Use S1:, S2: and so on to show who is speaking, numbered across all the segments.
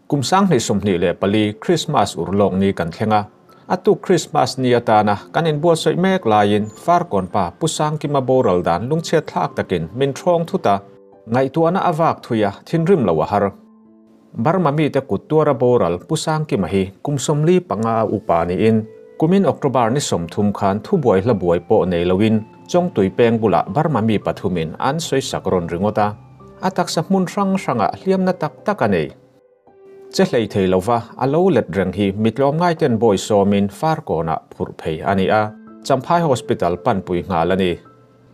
S1: kum sang ni somni le pali Christmas urlong ni kan thlenga atu Christmas ni atana kanin bo soi mek lain far kon pa pusang ki ma boral dan lungche thak takin min thong thuta ngai tuana awak thuya thinrim lawa har barma mi te kutura boral pusang ki mahi kumsomli panga upani in kumin October ni somthum khan thu boi hla boi po nei lowin chong tuipeng bula barma mi pathumin an soi sakron ringota atak sa mun rang ranga hliamna tak takanei che hlei thei lova alo let reng hi mitlom ngai ten boy somin far kona phur phei ani a champhai hospital panpui ngalani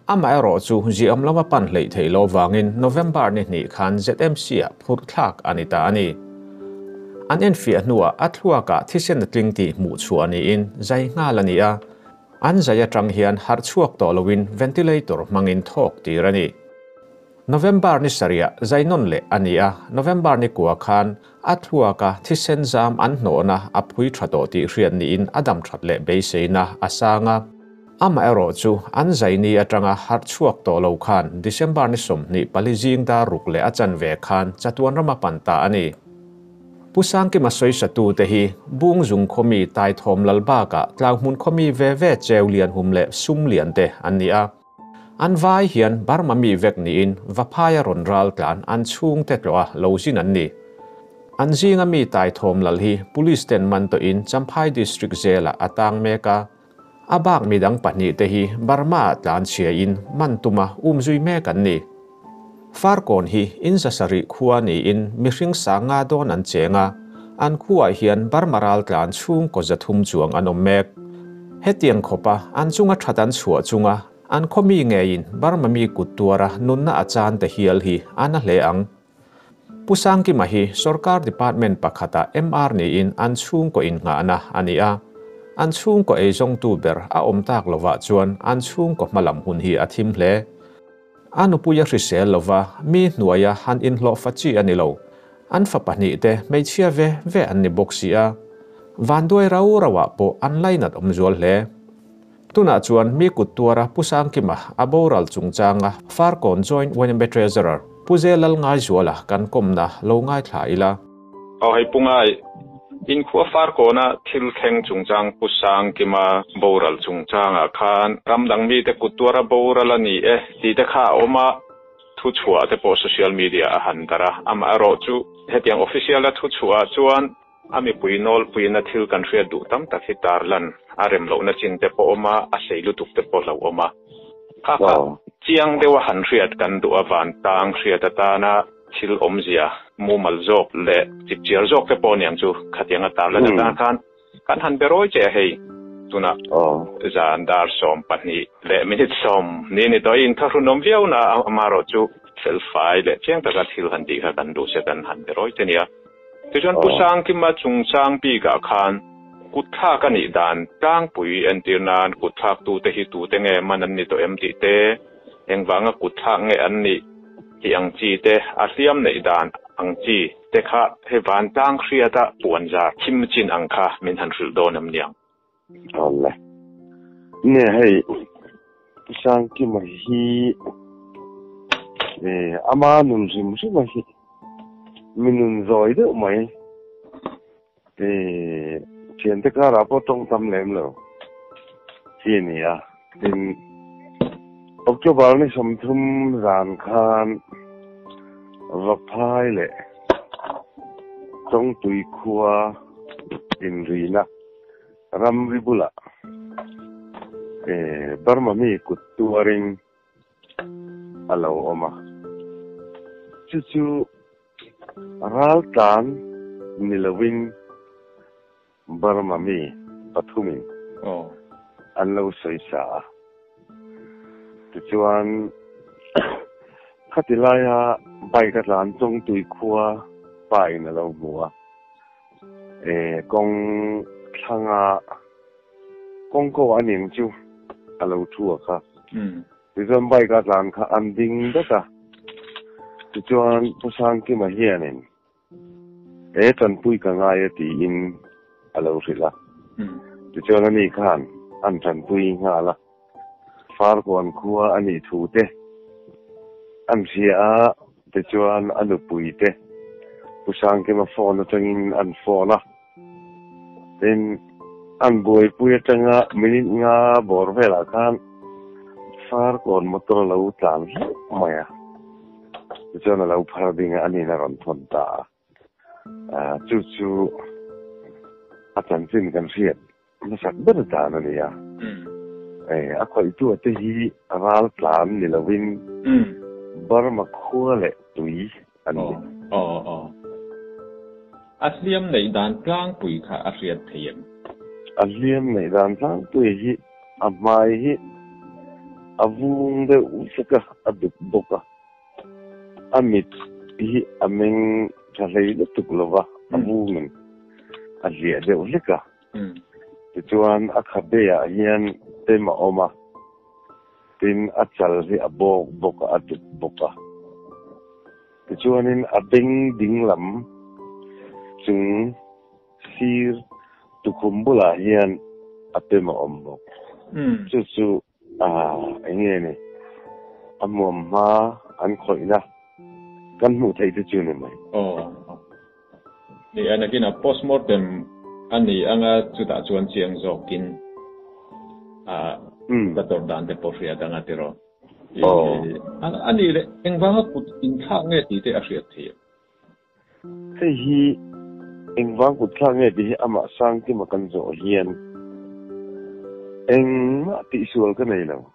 S1: ama ero chu ji amlama pan hlei thei lo wangin November ni khan ZMC a phur thak anita ani an en fi nuwa athua ka thisen tlingti mu chu ani in zai ngalani a an zaya tang hian har chuak to lowin ventilator mangin thok tirani November ni saria zainon le ania November ni kwa khan athua ka thisen zam an nona apui thato ti rian ni in adam that le beiseina asanga ama ero chu an zaini atanga har chuak to lo khan December ni som ni palizing da rukle achan ve khan chatuan rama panta ani pusang ki masoi satu te hi bung jung khomi tai thom lalba ka tlangmun khomi ve ve cheulian humle sumlian te ania an vai hian barma mi vek ni in vaphaya ronral tlan an chung te tloa lojin an ni an zinga mi tai thom lal hi police ten man to in Champhai district zela atang meka abak midang pani te hi barma tlan chia in mantuma umzui me kan ni farkon hi in zasari khuwa ni in mihring sanga don an chenga an khuwa hian barmaral tlan chung ko zathum chuang anom mek hetiang khopa an chunga thatan chhuwa chunga an khomi ngein barma mi kutuara nunna achan te hial hi ana hle ang pusang ki mahi sarkar department pakhata MR ni in an chung ko in nga na ania an chung ko ejong tu ber a omtak lova chuan an chung ko malam hun hi athim hle anu puya risel lova mi nuaya han in hlo fachi anilo an fapani te meichia ve an ni boxia vandoi rawa po online at omzol hle tuna chuan mi kutura pusang ki ma aboral chungchanga farkon joint wenbe treasurer puzelal ngai zuala kan komna lo ngai thla ila
S2: hai pungai in khuwa farkona thil kheng chungchang pusang ki ma boral chungchanga khan ramdang mi te kutura boral ani ti te kha oma thu chua te po social media a handara ama ro chu hetiang official a thu chua chuan ami puinol puina thil kan ria du tam ta hitarlan arem lo na chin te po oma a seilu tuk te po lo oma kha chiang dewa han riat kan du awan tang riat ta na thil omzia mumal jok le chipchiar jok te po niang chu khatianga tarlan ta kan han beroi che hei tuna zandar som pani le minute som ni to in tharunom viau na amaro chu self file le chiang ta ka thil han di kha kan du se kan han beroi te nia tichuan pusang ki ma chungchang pi ga khan kutha ka ni dan tang pui entirnan kuthak tu te hi tu te nge manan ni to MT te engwanga kutha nge an ni ki ang chi te asiam nei dan ang chi te kha he van tang khriata puanja chim chin ang kha min han ril do nam niang
S3: alle ne hei pusang ki ma hi ama nun sim ma hi minun zoi de mai chen te ka ra po tong tam lem lo chi ni a in October ni somthum ran khan vaphai le tong tui khuwa in rina ram ribula barma mi kutuaring alo oma chu Raltan nilawing barma mi pathumin anlo soisa tujuan khatilaya baikatlan tong tui khuwa pai na lo mua kong thanga kong ko aning chu alo thua kha tujuan baikatlan kha anding daka tujuan pusang ki ma hianin tan pui ka ngai ti in alo rila tujuan ani khan an tan pui ngala far kon khuwa ani thu te am sia tujuan anu pui te pusang ke ma phone tangin an phone la then an boy puya tanga minute nga bor vela kan far kon motor lo tlan maya cho na lo phar ding ani na ron thon ta chu atan tin kan riat na sak ber ta na ni ya a khoi tu te hi aral tlan ni lovin bar ma khua le tui an
S1: asliam nei dan tlang pui kha a riat thiem
S3: asliam nei dan tlang tui hi amai hi avung de usaka aduk boka amit hi ameng thalei de tuklova avung azia de ulika tuan akhabeya hian tema oma tin achal hi abok boka aduk boka tuanin abeng dinglam chung sir tukumbula hian apema ombok chu nghe này âm mồm ha ăn khỏi ra căn mù thấy thế chưa này mày
S1: thì anh cái nào postmortem anh ấy anh chú đã chuẩn chiang rồi kinh đã đồn đàn để bổ sung đang ở đó anh ấy là anh vắng cút in khác nghe thì để ăn thì
S3: thế hi anh vắng cút khác nghe thì ama sang cái mà cần rồi hiền anh tị sual cái này nào,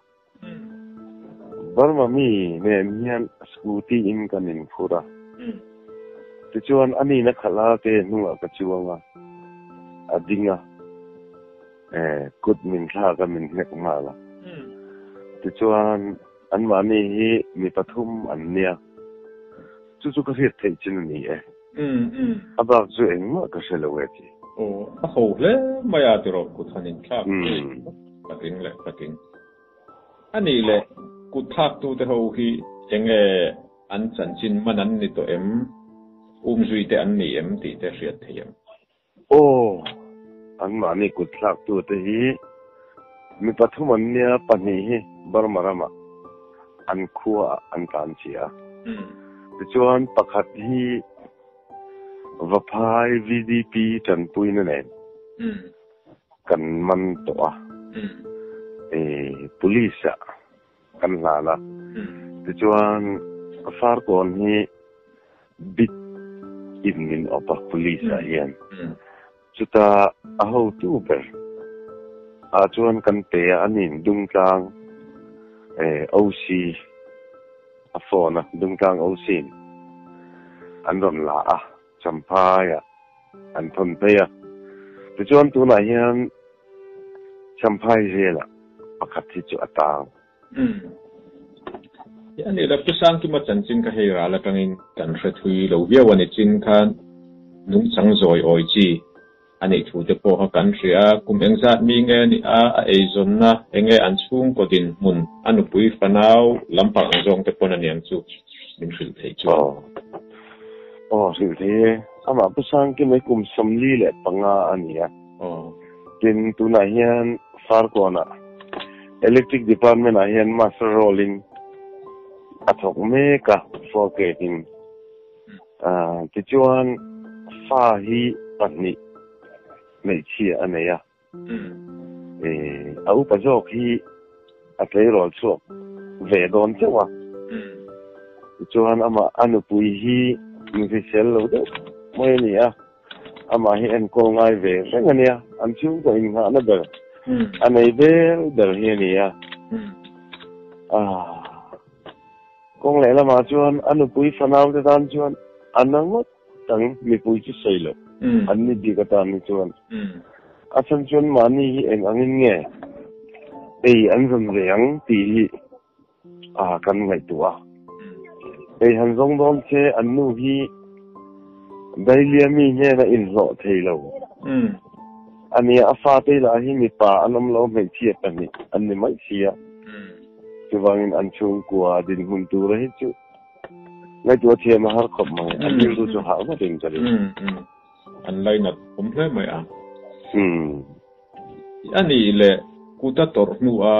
S3: bar mà mi nè mian scooty in cái mình phura, thì chuan anh ấy nó khala cái nung ở cái chuang à dinga, cút mình khala cái mình nghe cũng mà thì chuan anh mà mi mi pathum anh nia, chú cái việc thấy chân này à bác chú anh mà cái sự lâu vậy
S1: hầu lẽ mày à từ rồi cút hành khác pating anh ấy lẽ cút thác tu để hầu khi anh anh chân chín mà anh đi to em duy để anh này em thì để riết thì em
S3: anh mà này cút thác tu để hi mi pathum anh nia pani hi bar marama anh khua anh tan chia thì chuan pakhat hi vapai VDP chan pui na nen kan man to police kan la la ti chuan far kon hi bit in min opa police hian chuta a ho tu ber a chuan kan te anin dung tlang OC a phone dung tlang OC an ron la champaya an thon peya ti chuan tu na hian champai zela pakhat hi chu atang
S1: anh ấy là pusang ki ma chan chin ka hera la kangin kan hre thui lo bia wani chin khan nung chang zoi oi chi anh ấy thu te po ha kan ria kum eng zat mi nge ni a zon na enge an chung ko din mun anu pui fanau lampang ang zong te pon aniang chu min fil thei chu
S3: sự thế ama pusang ki mai kum samli le panga ania tin tu na hian far kona electric department a hian master rolling athok me ka forgetting ti chuan fa hi pani nei chi anaya au pa jok hi a tlei rol chuak ve don chewa ti chuan ama anu pui hi mi sel lo de moi ni ama hi en ko ngai ve rengania an chung ko in ha na ber anei ber hi ni kong lẽ là mà chuan anu pui fanau te dan chuan anang tang mi pui chi sei lo an ni di ka tan ni chuan a chan chuan mani hi eng angin nge an zon reang ti hi kan ngai tu han zong don che an nu hi dailia mi nge na in zo thei lo ani afa te la hi mi pa anam lo me chi pani an ni mai sia chuwangin an chung kwa din hun tu ra hi chu ngai tu thiam har khop mai an ni chu ha ma ding chali
S1: an lai na komple mai ani le kuta tor nu a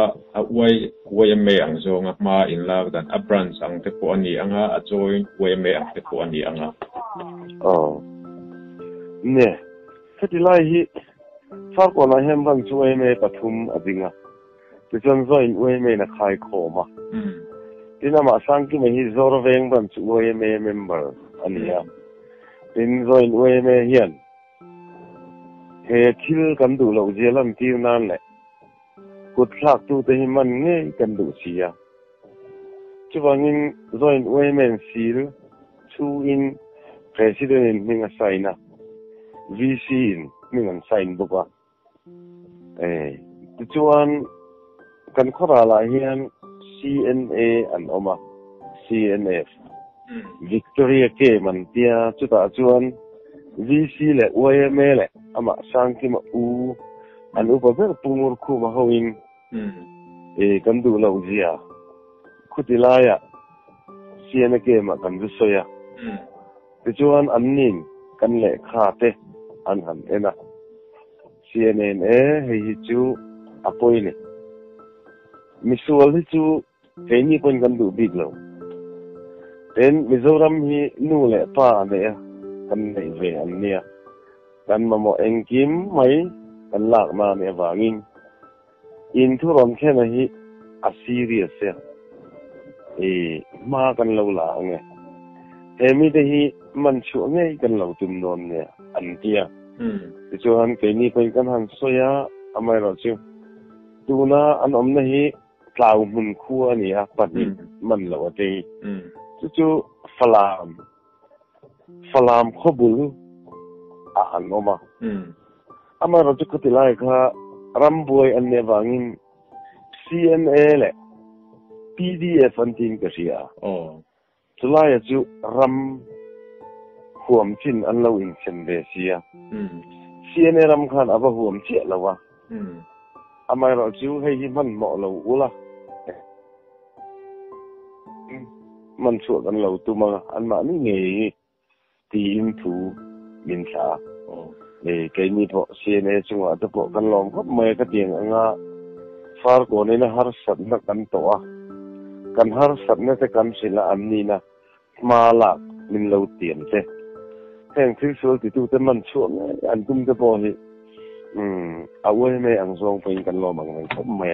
S1: wai me ang zong ma in la dan a branch ang te po ani anga a join wai me ang te po ani anga
S3: อ๋อเนี่ยถ้าที่ไล่ที่ฝากก่อนนะเห็นบางช่วยไม่ปฐุมอะไรเงี้ยที่จนซอยเว้ยไม่นักขายของมาที่นั่นมาสร้างที่ไม่ฮิจอร์เวงบางช่วยไม่เมมเบอร์อันนี้อ่ะที่ซอยเว้ยไม่เห็นเฮทิลกันดูเราเจริญที่นั่นแหละกุดลักตัวที่มันเงี้ยกันดูเสียที่ว่างินซอยเว้ยไม่สิลชูอินpresident มีเงินใส่นะ VC มีเงินใส่บุกว่าที่ชวนกันข้ออะไรเฮียน CNA อันออกมา CNF Victoria เกมันเตียจุดชวน VC แหละ OMA แหละอามาสังกิมาอันอุปเบกปุ่งรูคูมาหวินกันดูเราเจียคุติลายะ CNA เกมากันดูสอยที่ชวนอันนี้กันเละขาเตอันหันนะ CNN ให้จูอภัยเนี่ยมิสวอลที่จูเห็นยี่ปนกันดูบิ๊กแล้วแต่มิโซรัมฮีนู่เละป้าเนี่ยกันในเวอันเนี่ยกันมาโมเองกิมไหมกันลากมาเนี่ยวางินอินทุรนแค่ไหนอาซีเรียสมากันเราหลังเนี่ยแต่ไม่ได้ฮีมันช่วงไงกันเราจุ่มโดนเนี่ยอันเดียที่ชวนเกนี่เป็นกันหันสอยอเมริกาดูนะอันอมนะฮีกล่าวมุนคั่วเนี่ยปัจจุมันเราตีจู่ๆฟลามขบุลอันออกมาอเมริกาก็ติดไล่ค่ะรัมบวยอันเนี่ยว่างิน CNA แหละ PDF อันที่ก็เสียสุดท้ายจู่รัมห่วมจินอันเราอินเซนเดเซียCNA รัมขันอับห่วมเจี๊ยแล้ววะอเมริกาจู่ให้มันเหมาะเราอุละมันช่วยกันเราตัวมาอันมานี่ไงทีมทูมินซาเกนี่พอเซียนจังหวะตะพอกันลองก็ไม่ก็เตียงงาฟาร์โกนี่นะฮาร์สัตนักกันตัวกันฮาร์สัตเนี่ยจะกันสิละอันนี้นะมาหลักมินเราเตียนเจ้แห่งที่สุดที่ตัวแต่มันช่วยอันตุ้มจะพอที่เอาไว้ไม่อังซองเป็นกันลองบางก็ไม่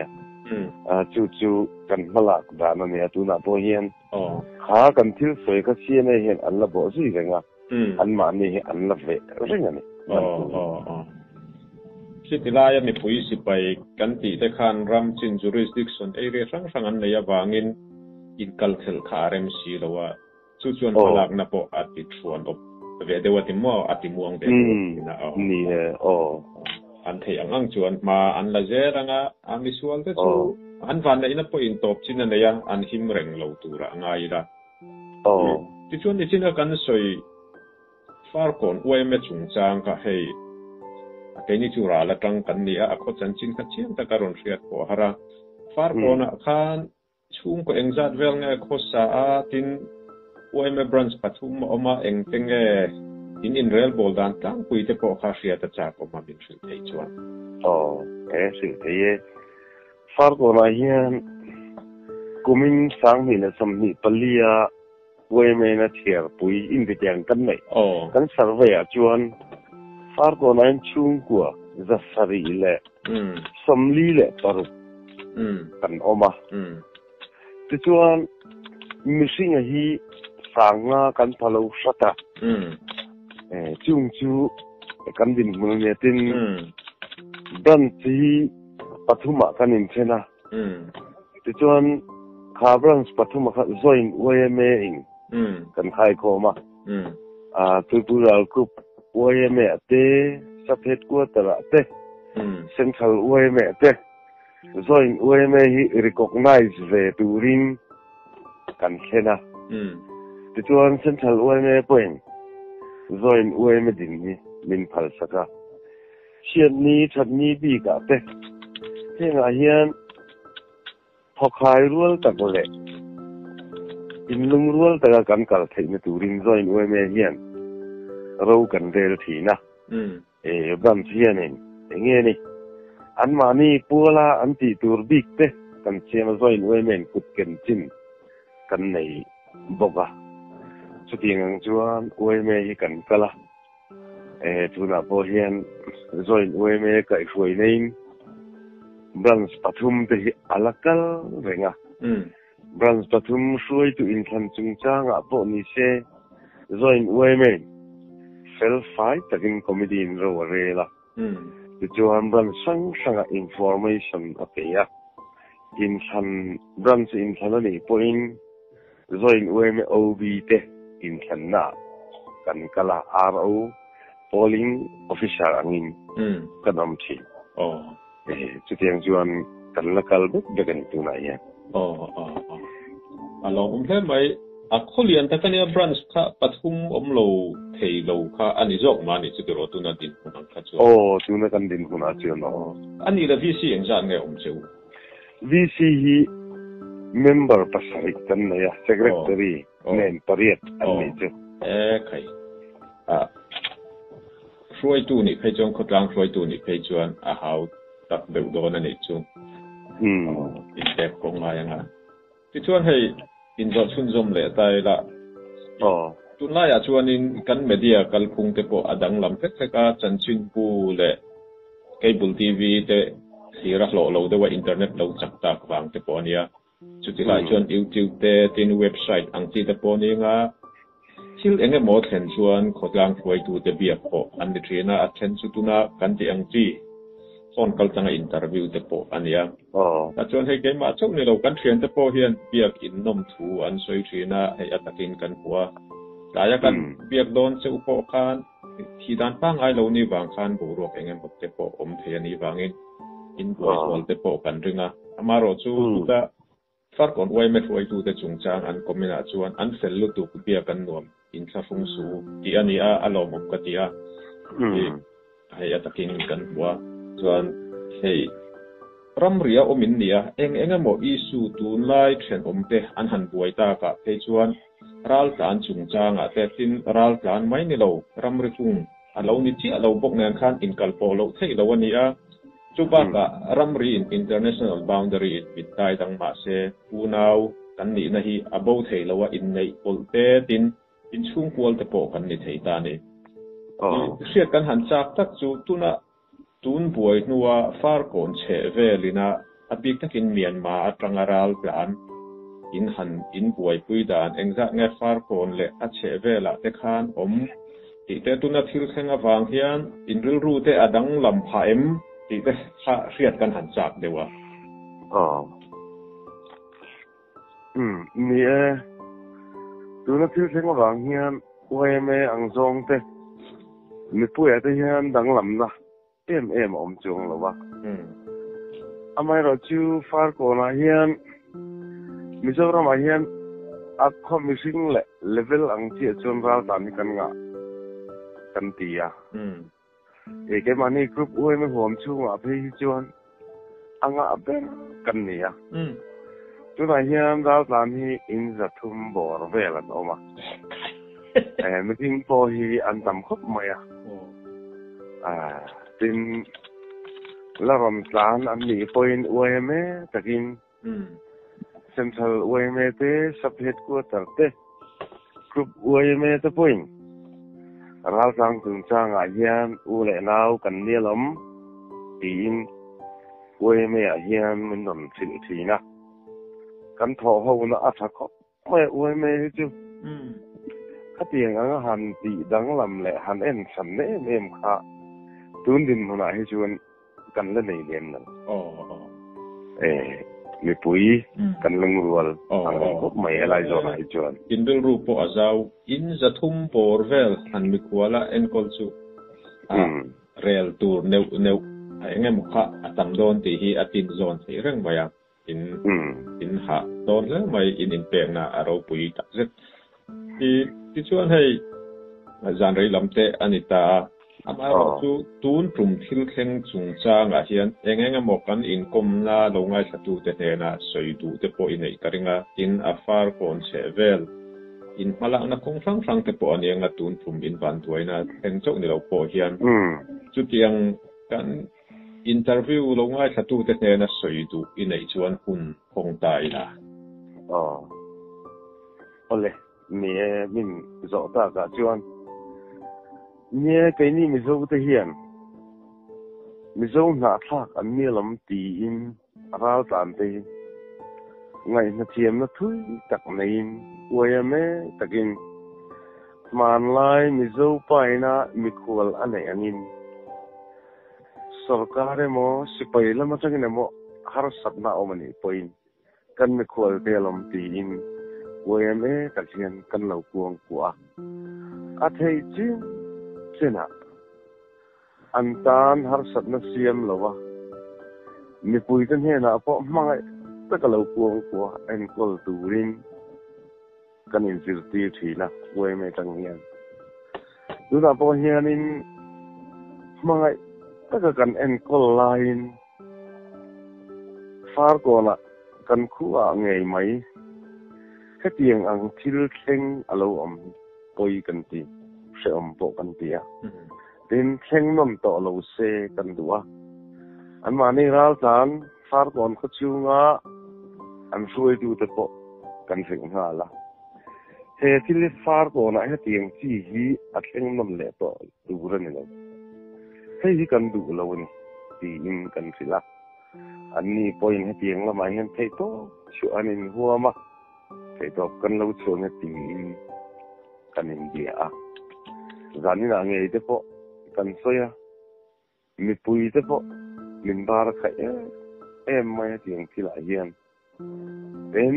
S3: จู่ๆกันมาหลักด่านเนี่ยตัวน่ะพอเห็นขากันที่สวยก็เสียในเห็นอันละบ่สิกันอ่ะอันมานี่อันละเวเรื่องนี้
S1: สิติลายมีผู้สิไปกันตีแต่คันรัมจิน jurisdiction เรื่องสังอันในวางินอินคัลเทลคาร์เอ็มซีแล้วว่าจู่ๆพลักนับอัติชวนอบเวเดวัติมัวอัติมวงเดนะ
S3: นี่
S1: อันที่อังชวนมาอันละเจรังอันมิสวลเตจูอันวันนี้นับอินทบจินนั่นเลยอันหิมเร่งเราตัวระง่ายละที่ชวนที่จินกันสวยฟาร์กอนอวยเมจุงจางก็ให้แค่นี้จูราละจังกันนี่อ่ะคนจันจินก็เชี่ยงตะการุนเสียตัวฮาระฟาร์กอนขันช่วงก็เอ็งจัดเวลเนี่ยโคสาตินอวยเมบรันส์ปัทุมออกมาเอ็งเต็งin real bol dan tan puite po khasia ta cha ko ma bin sil thei chuan
S3: sil thei far ko na hian kumin sang ni na sam ni palia we me na thiar pui in bi tiang kan nei kan survey a chuan far ko na chung kwa za sari le samli le paru kan oma ti chuan missing a hi sanga kan phalo sata chung chu kan din mun ne tin dan chi pathuma kan in chena ti chuan khabrans pathuma kha join OMA in kan khai ko ma Tripura group OMA te saphet ko tara te central OMA te join OMA hi recognize ve turin kan chena ti chuan central OMA point join OMA din ni min phal saka chian ni that ni bi ka te henga hian phokhai rual ta bole in lung rual ta kan kal thei na turin join OMA hian ro kan del thina ban hian nge ni an ma ni pula an ti tur bik te kan chema join OMA kut ken chin kan nei boka chút tiền chuan uê mê hi cần cả la tu na po hiền rồi uê mê cái phơi nên branch pathum te hi alakal renga branch pathum suai tu in than chung chang a po ni se rồi uê mê fel fight takin comedy in ro re la tu chuan branch sang sang information apea in than branch in than ni point rồi uê mê ob te in than na kan kala ro polling officer angin kanam thi chút tiền chuan kan la kal bek bekan tu na ya
S1: alo thế mai kholian ta kania branch kha pathum omlo theilo kha ani jok mani chu ro tu na din kunang kha chu
S3: tu na kan din kuna chu no
S1: ani la vc engjan nge chu
S3: vc hi member pasari kan na ya secretary nen pariat ani chu
S1: khai Roy tu ni phê chong khotlang Roy tu ni phê chuan a hau tak beu do na ni chu in te kong ma yang a ti chuan hei in zo chun zom le tai la tu la ya chuan in kan media kal khung te po adang lam thek theka chan chin pu le cable tv te sira lo de wa internet lo chak tak wang te po nia chu ti lai chuan youtube te tin website ang ti te po ni nga til enge mo thlen chuan khotlang Roy tu te bia po an ni thina a thlen chu tuna kan ti ang ti phone call changa interview te po ania ta chuan hei ke ma chok ni lo kan thian te po hian biak in nom thu an soi thina hei atakin kan huwa laya kan biak don cheu po khan thi dan pa ngai lo ni wang khan bo ro engem bot te po om the ani wangin in wol te po kan ringa amaro chu ta far kon wai me Roy tu te chungchang an komina chuan an fel lu tu biak kan nuam in sa fung su ti ani a alom om ka ti a hei atakin kan huwa chuan hei ramria omin nia engemaw isu tun lai thlen omte an han buai ta ka hei chuan ral tlan chungchanga te tin ral tlan mai ni lo ramri kung alo ni chi alo bok nen khan in kalpo lo thei lo ania chupa ka ramri in international boundary in bitai dang ma se punau kan ni na hi abo thei lo wa in nei polte tin in chung kwal te po kan ni thei ta ni riat kan han chak tak chu tuna tun buai nuwa far kon che velina abik takin Myanmar atrangaral plan in buai puidan engza nge far kon le a che vela te khan om ti te tuna thil khenga wang hian in ril ru te adang lam pha em ti te kha riat kan han chak dewa
S3: ni tuna thil khenga wang hian wai me ang zong te mi puya te hian dang lam na em om chung lo wa amai ro chu far ko na hian mizoram a hian a commission level ang chi chon ral tan kan nga kan tia ke mani group oi me hom chu nga phe chuan anga ben kan nia chu na hian ral tan hi in za thum bor vel an oma meeting po hi an tam khop maya tin la ram tlan an ni point OMA takin central OMA te sub headquarter te group OMA te point ral sang tung chang a hian u le nau kan ni lom tin OMA a hian min non thil thina kan tho ho na a tha kho mai OMA chu khatiang ang han ti dang lam le han en san ne em kha tun din hona hi chuan kan la nei lem nan mi pui kan lang rual ang ko mai lai zo na hi chuan
S1: in bil ru po azau in zathum por vel han mi kwala en kol chu rel tur neu engem kha atam don ti hi atin zon sei reng maya in ha don le mai in pek na aro pui tak zet ti chuan hei zan rei lamte anita amaro chu tun prum thil thleng chungchang a hian engemaw kan in komna lo ngai thatu te hena soidu te po inei karinga in a far kon che vel in mala na kong sang te po ani anga tun prum in van tuaina theng chok ni lo po hian chu tiang kan interview lo ngai thatu te hena soidu inei chuan hun khong tai la
S3: ole mẹ mình rõ ta cả chuan nhé cái này mình dâu tới hiền mình dâu nã thác anh mía lắm tì in rau tàn tì ngày nó chiếm nó thui tắc này quay mẹ tắc in man lai mình dâu bay na mình khual anh này anh in सरकार mo si पहिला ma changin mo har satna omani point kan me khol telom ti in wme takian kan lo kuang kwa a thei chin chena antan har satna siam lowa mi pui tan he na po mangai ta ka lo kuang kwa en kol turin kan in sirti thina wme tangian du na po hianin mangai ta kan en kol lain far kona kan khuwa ngei mai khatiang ang thil thleng alo om poi kan ti se om po kan tia tin thleng nom to lo se kan duwa an mani ral tan far kon khu chunga an suai du te po kan sing ha la he thil far kona khatiang chi hi a thleng nom le to du ran ni hei kan du lo ni ti in kan sila anni point he tiang la mai hen thei to chu anin huama thei to kan lo chu ne ti in kan in dia zani na nge te po kan soya mi pui te po min bar kha em mai tiang ti la hian den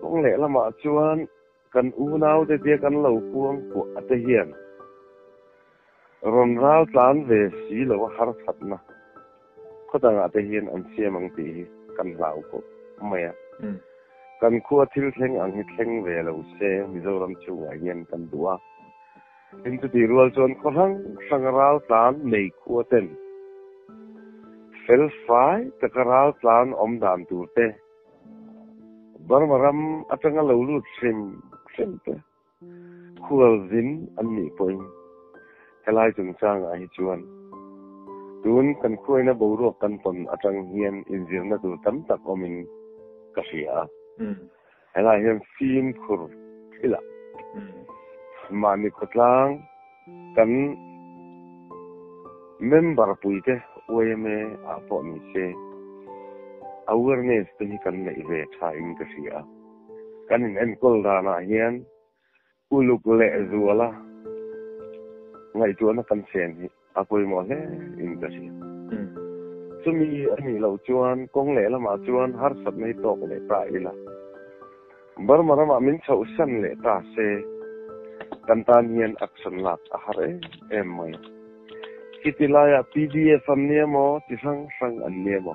S3: kong le la ma chuan kan u nau te te kan lo kuang ko ate hian ron rau tlan ve si lo har phat na khota nga te hian an siamang ti kan lau ko maya kan khua thil thleng ang hi thleng ve lo se mizoram chu wa hian kan duwa in tu ti rual chon khorang sangrau tlan nei khua ten fel fai takarau tlan om dan tu te barmaram atanga lo lu trim te khual zin an ni point helai chung chang a hi chuan tun kan khuaina boru kan pon atang hian injirna tu tam tak omin ka ria helai hian film khur thila mani khotlang kan member puite oeme a po mi se awareness te hi kan nei ve tha in ka ria kan in en kol dana hian uluk le zuala ngai chuan kan sen hi apoi mo le in ka si chumi ani lo chuan kong le lama chuan har sat nei tok le ta ila bar marama min chau san le ta se kan tan hian action lak a har em mai kitilaya pdf am ne mo ti sang sang an ne mo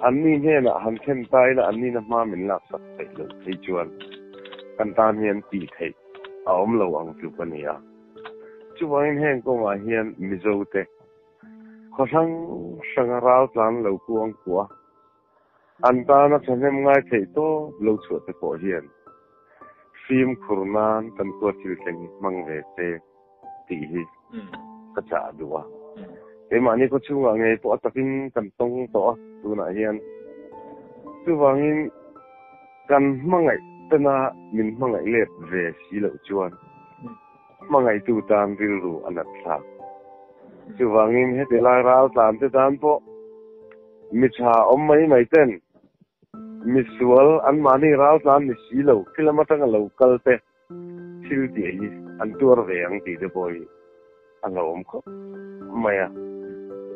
S3: anni he na han khen tai la anni na ma min lak sak thei lo thei chuan kan tan hian ti thei a om lo ang chu pania chuwain hen ko ma hian mizote khosang sangarau tlan lo kuang kwa antana chanem ngai thei to lo chu te ko hian film khurnan kan ko thil theng mang ve te ti hi ka cha duwa e mani ko chunga nge po takin kan tong to tu na hian chuwangin kan mangai tana min mangai le ve si lo chuan mangai tu tan ril ru anat tha chuwangin he te lai ral tan te tan po mi cha om mai ten mi sual an mani ral tan mi si lo kilometer lo kal te thil ti hi an tur ve ang ti de boy an lo om ko maya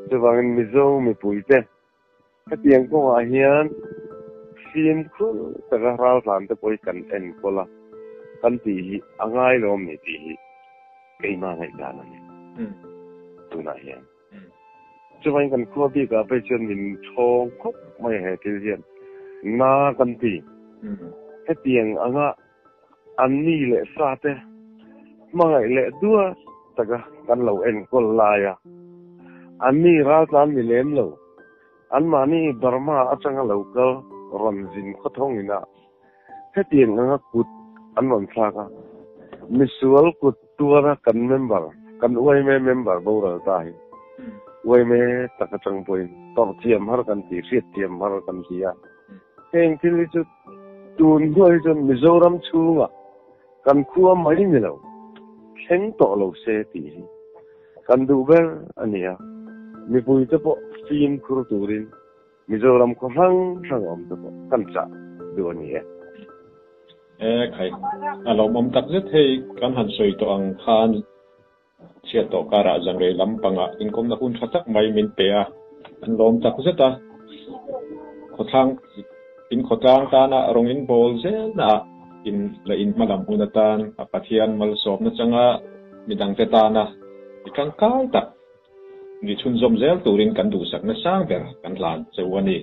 S3: chuwangin mi zo mi pui te he tiang ko a hian sim khu ta ral tan te boy kan en kola kan ti hi angai lom ni ti hi cái mà ngày cả này, từ này hiện, cho nên cần qua bị cả bây giờ mình chọn khóc mấy hệ tiêu hiện, na cần gì, cái tiền anh ni lệ sa thế, mà ngày lệ đua, tất cả cần lâu en còn lại à, anh ni ra tan mình lên lâu, anh mà ni Burma ở trong lâu cơ, run zin khó thông ina, cái tiền cút anh vẫn sa cả, misual cút tua kan member kan uai member boral tai uai me takachang point tor tiam har kan ti riat tiam har kan tia heng thil chu tuôn ngôi chân Mizoram chung à kan khua mai ni lo khen to lo se ti kan du ber ania mi pui te po phim khur turin Mizoram ko hang om te po kan cha du ania
S1: khai alo mom tak zet hei kan han soi to ang khan chia to kara jang re lampanga inkom na hun thatak mai min pe a an lom tak zeta khothang in khotang ta na rong in bol zel na in la in malam hunatan apathian mal sop na changa midang te ta na ikang kai tak ni chun zom zel turin kan du sak na sang ber kan lan chewani